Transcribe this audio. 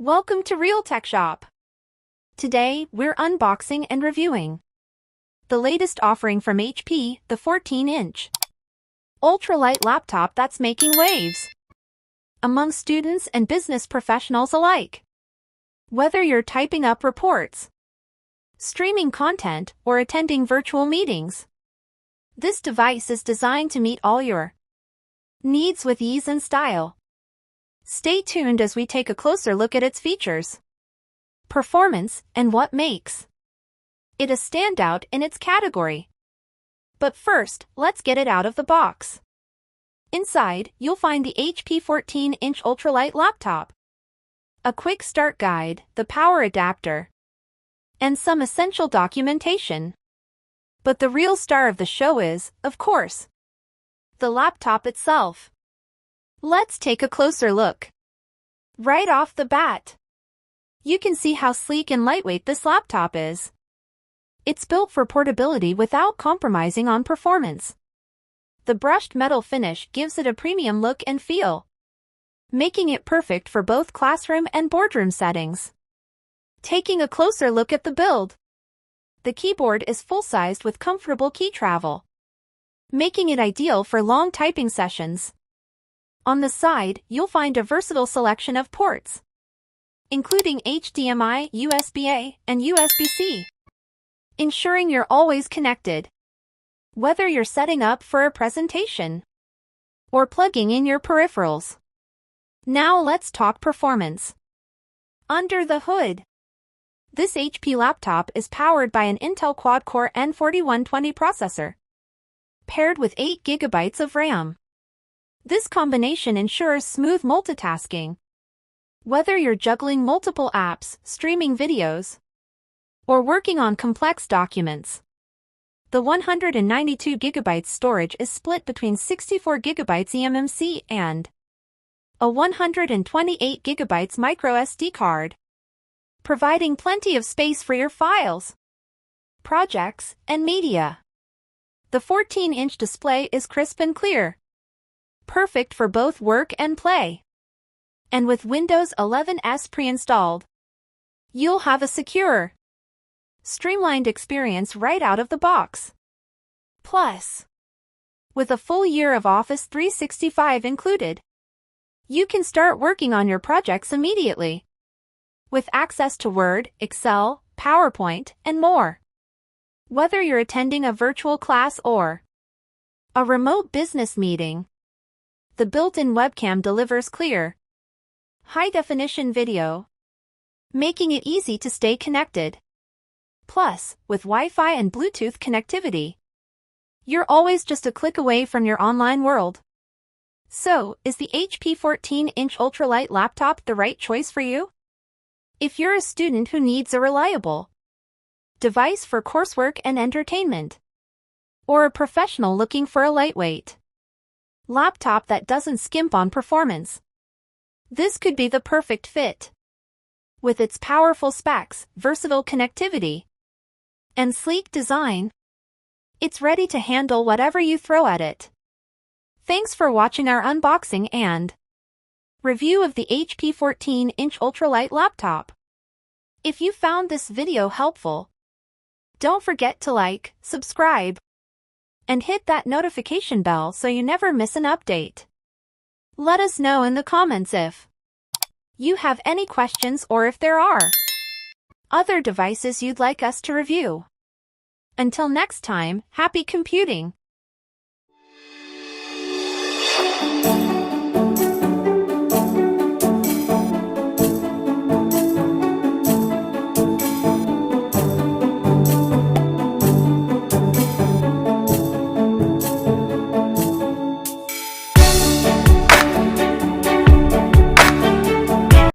Welcome to Realtecshop. Today, we're unboxing and reviewing the latest offering from HP, the 14-inch ultralight laptop that's making waves among students and business professionals alike. Whether you're typing up reports, streaming content, or attending virtual meetings, this device is designed to meet all your needs with ease and style. Stay tuned as we take a closer look at its features, performance, and what makes it a standout in its category. But first, let's get it out of the box. Inside, you'll find the HP 14-inch ultralight laptop, a quick start guide, the power adapter, and some essential documentation. But the real star of the show is, of course, the laptop itself. Let's take a closer look. Right off the bat, you can see how sleek and lightweight this laptop is. It's built for portability without compromising on performance. The brushed metal finish gives it a premium look and feel, making it perfect for both classroom and boardroom settings. Taking a closer look at the build, the keyboard is full-sized with comfortable key travel, making it ideal for long typing sessions. On the side, you'll find a versatile selection of ports, including HDMI, USB-A, and USB-C, ensuring you're always connected, whether you're setting up for a presentation or plugging in your peripherals. Now let's talk performance. Under the hood, this HP laptop is powered by an Intel Quad-Core N4120 processor, paired with 8 GB of RAM. This combination ensures smooth multitasking, whether you're juggling multiple apps, streaming videos, or working on complex documents. The 192 GB storage is split between 64 GB eMMC and a 128 GB microSD card, providing plenty of space for your files, projects, and media. The 14-inch display is crisp and clear, perfect for both work and play. And with Windows 11's pre-installed, you'll have a secure, streamlined experience right out of the box. Plus, with a full year of Office 365 included, you can start working on your projects immediately, with access to Word, Excel, PowerPoint, and more. Whether you're attending a virtual class or a remote business meeting, the built-in webcam delivers clear, high-definition video, making it easy to stay connected. Plus, with Wi-Fi and Bluetooth connectivity, you're always just a click away from your online world. So, is the HP 14-inch ultralight laptop the right choice for you? If you're a student who needs a reliable device for coursework and entertainment, or a professional looking for a lightweight laptop that doesn't skimp on performance, this could be the perfect fit. With its powerful specs, versatile connectivity, and sleek design, it's ready to handle whatever you throw at it. Thanks for watching our unboxing and review of the HP 14-inch ultralight laptop. If you found this video helpful, don't forget to like, subscribe, and hit that notification bell so you never miss an update. Let us know in the comments if you have any questions or if there are other devices you'd like us to review. Until next time, happy computing!